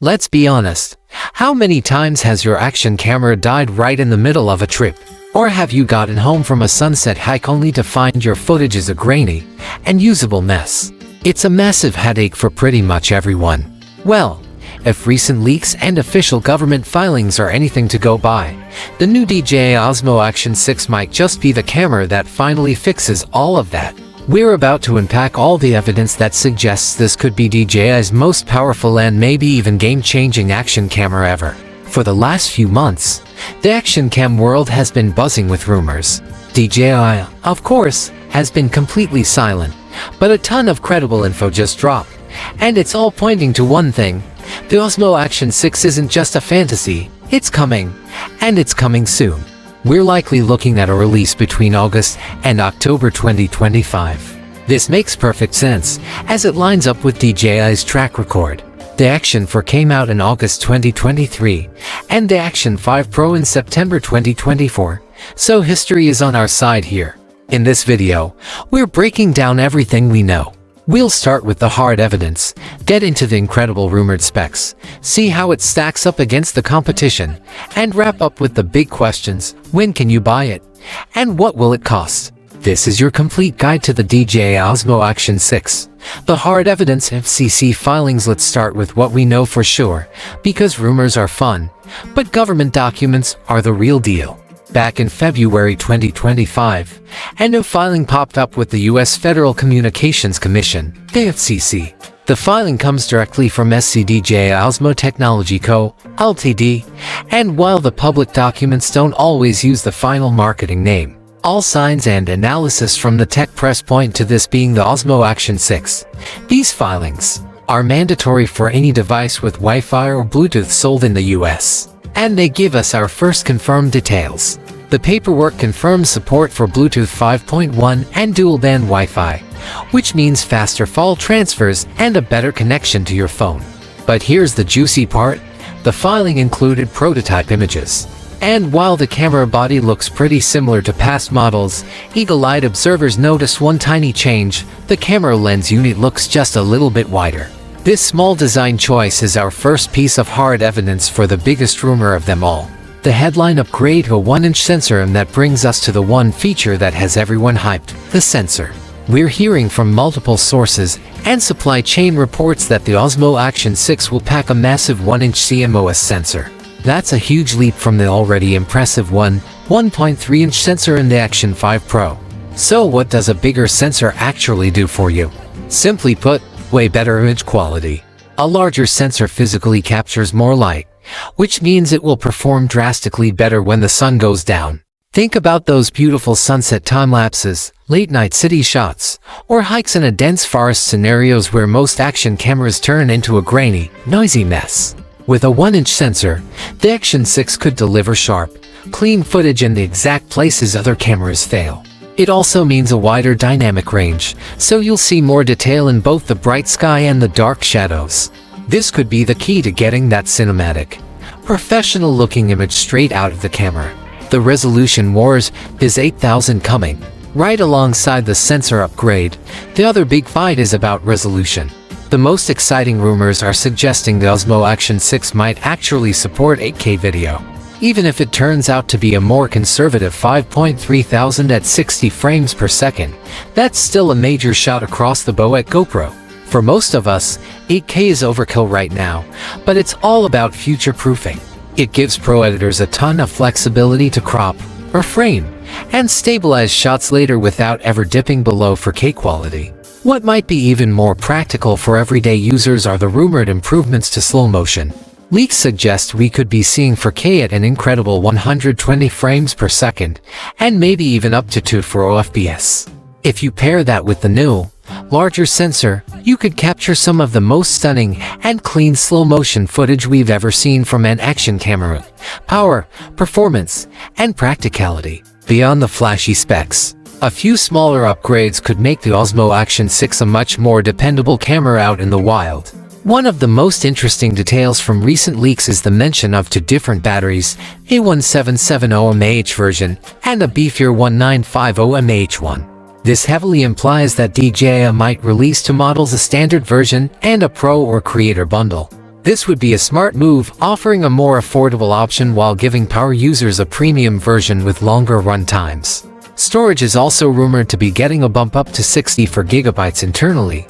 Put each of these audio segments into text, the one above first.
Let's be honest. How many times has your action camera died right in the middle of a trip? Or have you gotten home from a sunset hike only to find your footage is a grainy and usable mess? It's a massive headache for pretty much everyone. Well, if recent leaks and official government filings are anything to go by, the new DJI Osmo Action 6 might just be the camera that finally fixes all of that. We're about to unpack all the evidence that suggests this could be DJI's most powerful and maybe even game-changing action camera ever. For the last few months, the action cam world has been buzzing with rumors. DJI, of course, has been completely silent, but a ton of credible info just dropped. And it's all pointing to one thing: the Osmo Action 6 isn't just a fantasy, it's coming, and it's coming soon. We're likely looking at a release between August and October 2025. This makes perfect sense, as it lines up with DJI's track record. The Action 4 came out in August 2023, and the Action 5 Pro in September 2024, so history is on our side here. In this video, we're breaking down everything we know. We'll start with the hard evidence, get into the incredible rumored specs, see how it stacks up against the competition, and wrap up with the big questions: when can you buy it? And what will it cost? This is your complete guide to the DJI Osmo Action 6. The hard evidence FCC filings. Let's start with what we know for sure, because rumors are fun, but government documents are the real deal. Back in February 2025, a new filing popped up with the U.S. Federal Communications Commission, the FCC. The filing comes directly from DJI Osmo Technology Co., Ltd., and while the public documents don't always use the final marketing name, all signs and analysis from the tech press point to this being the Osmo Action 6. These filings are mandatory for any device with Wi-Fi or Bluetooth sold in the U.S., and they give us our first confirmed details. The paperwork confirms support for Bluetooth 5.1 and dual-band Wi-Fi, which means faster file transfers and a better connection to your phone. But here's the juicy part: the filing included prototype images. And while the camera body looks pretty similar to past models, eagle-eyed observers notice one tiny change: the camera lens unit looks just a little bit wider. This small design choice is our first piece of hard evidence for the biggest rumor of them all: the headline upgrade to a 1-inch sensor. And that brings us to the one feature that has everyone hyped: the sensor. We're hearing from multiple sources and supply chain reports that the Osmo Action 6 will pack a massive 1-inch CMOS sensor. That's a huge leap from the already impressive 1.3-inch sensor in the Action 5 Pro. So what does a bigger sensor actually do for you? Simply put, way better image quality. A larger sensor physically captures more light, which means it will perform drastically better when the sun goes down. Think about those beautiful sunset time-lapses, late-night city shots, or hikes in a dense forest, scenarios where most action cameras turn into a grainy, noisy mess. With a 1-inch sensor, the Action 6 could deliver sharp, clean footage in the exact places other cameras fail. It also means a wider dynamic range, so you'll see more detail in both the bright sky and the dark shadows. This could be the key to getting that cinematic, professional-looking image straight out of the camera. The resolution wars is 8000 coming right alongside the sensor upgrade. The other big fight is about resolution. The most exciting rumors are suggesting the Osmo Action 6 might actually support 8K video. Even if it turns out to be a more conservative 5.3 at 60 frames per second, that's still a major shot across the bow at GoPro. For most of us, 8K is overkill right now, but it's all about future-proofing. It gives pro editors a ton of flexibility to crop, or frame, and stabilize shots later without ever dipping below 4K quality. What might be even more practical for everyday users are the rumored improvements to slow motion. Leaks suggest we could be seeing 4K at an incredible 120 frames per second, and maybe even up to 240 FPS. If you pair that with the new, larger sensor, you could capture some of the most stunning and clean slow-motion footage we've ever seen from an action camera. Power, performance, and practicality. Beyond the flashy specs, a few smaller upgrades could make the Osmo Action 6 a much more dependable camera out in the wild. One of the most interesting details from recent leaks is the mention of two different batteries, a 1770 mAh version and a beefier 1950 mAh1. This heavily implies that DJI might release two models, a standard version and a Pro or Creator bundle. This would be a smart move, offering a more affordable option while giving power users a premium version with longer run times. Storage is also rumored to be getting a bump up to 64 GB internally,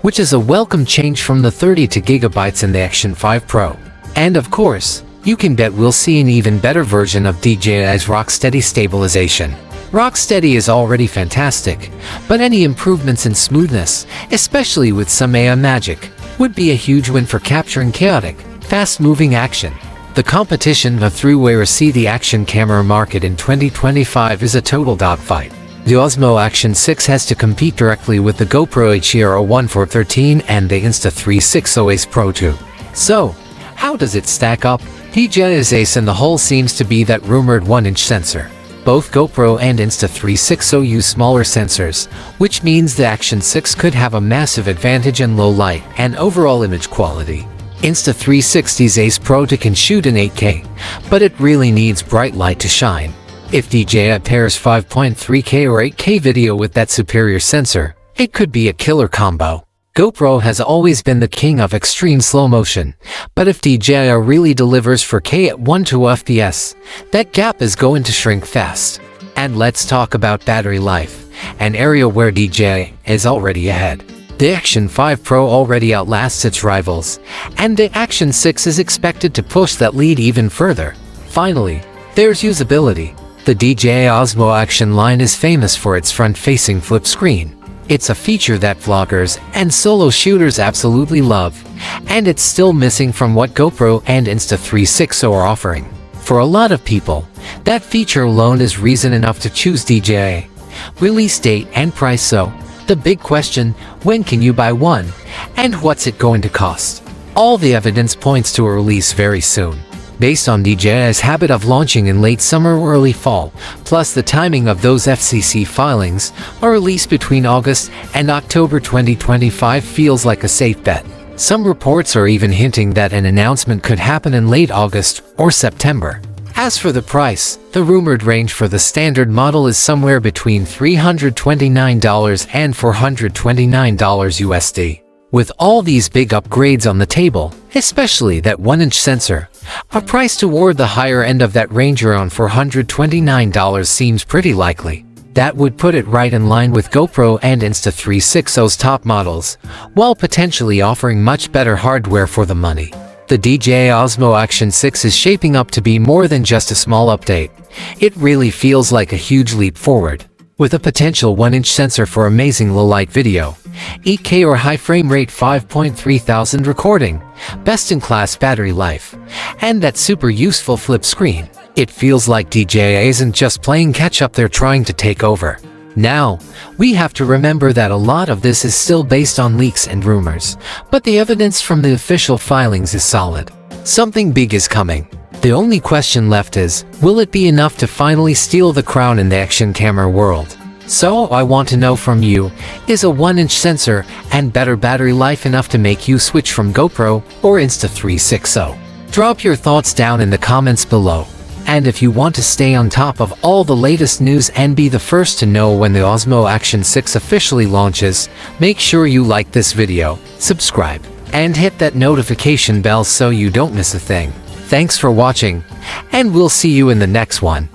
which is a welcome change from the 32 GB in the Action 5 Pro. And of course, you can bet we'll see an even better version of DJI's Rocksteady stabilization. Rocksteady is already fantastic, but any improvements in smoothness, especially with some AI magic, would be a huge win for capturing chaotic, fast-moving action. The competition of three-way see the action camera market in 2025 is a total dogfight. The Osmo Action 6 has to compete directly with the GoPro HERO1 413 and the Insta360 Ace Pro 2. So, how does it stack up? DJI's ace in the hole seems to be that rumored 1-inch sensor. Both GoPro and Insta360 use smaller sensors, which means the Action 6 could have a massive advantage in low light and overall image quality. Insta360's Ace Pro 2 can shoot in 8K, but it really needs bright light to shine. If DJI pairs 5.3K or 8K video with that superior sensor, it could be a killer combo. GoPro has always been the king of extreme slow motion, but if DJI really delivers 4K at 12 FPS, that gap is going to shrink fast. And let's talk about battery life, an area where DJI is already ahead. The Action 5 Pro already outlasts its rivals, and the Action 6 is expected to push that lead even further. Finally, there's usability. The DJI Osmo Action line is famous for its front-facing flip screen. It's a feature that vloggers and solo shooters absolutely love, and it's still missing from what GoPro and Insta360 are offering. For a lot of people, that feature alone is reason enough to choose DJI. Release date and price. So, the big question, when can you buy one? And what's it going to cost? All the evidence points to a release very soon. Based on DJI's habit of launching in late summer or early fall, plus the timing of those FCC filings, a release between August and October 2025 feels like a safe bet. Some reports are even hinting that an announcement could happen in late August or September. As for the price, the rumored range for the standard model is somewhere between $329 and $429 USD. With all these big upgrades on the table, especially that 1-inch sensor, a price toward the higher end of that range around $429 seems pretty likely. That would put it right in line with GoPro and Insta360's top models, while potentially offering much better hardware for the money. The DJI Osmo Action 6 is shaping up to be more than just a small update. It really feels like a huge leap forward. With a potential 1-inch sensor for amazing low-light video, 8K or high frame rate 5.3 thousand recording, best-in-class battery life, and that super useful flip screen, it feels like DJI isn't just playing catch-up, they're trying to take over. Now, we have to remember that a lot of this is still based on leaks and rumors, but the evidence from the official filings is solid. Something big is coming. The only question left is, will it be enough to finally steal the crown in the action camera world? So, I want to know from you, is a 1-inch sensor and better battery life enough to make you switch from GoPro or Insta360? Drop your thoughts down in the comments below. And if you want to stay on top of all the latest news and be the first to know when the Osmo Action 6 officially launches, make sure you like this video, subscribe, and hit that notification bell so you don't miss a thing. Thanks for watching, and we'll see you in the next one.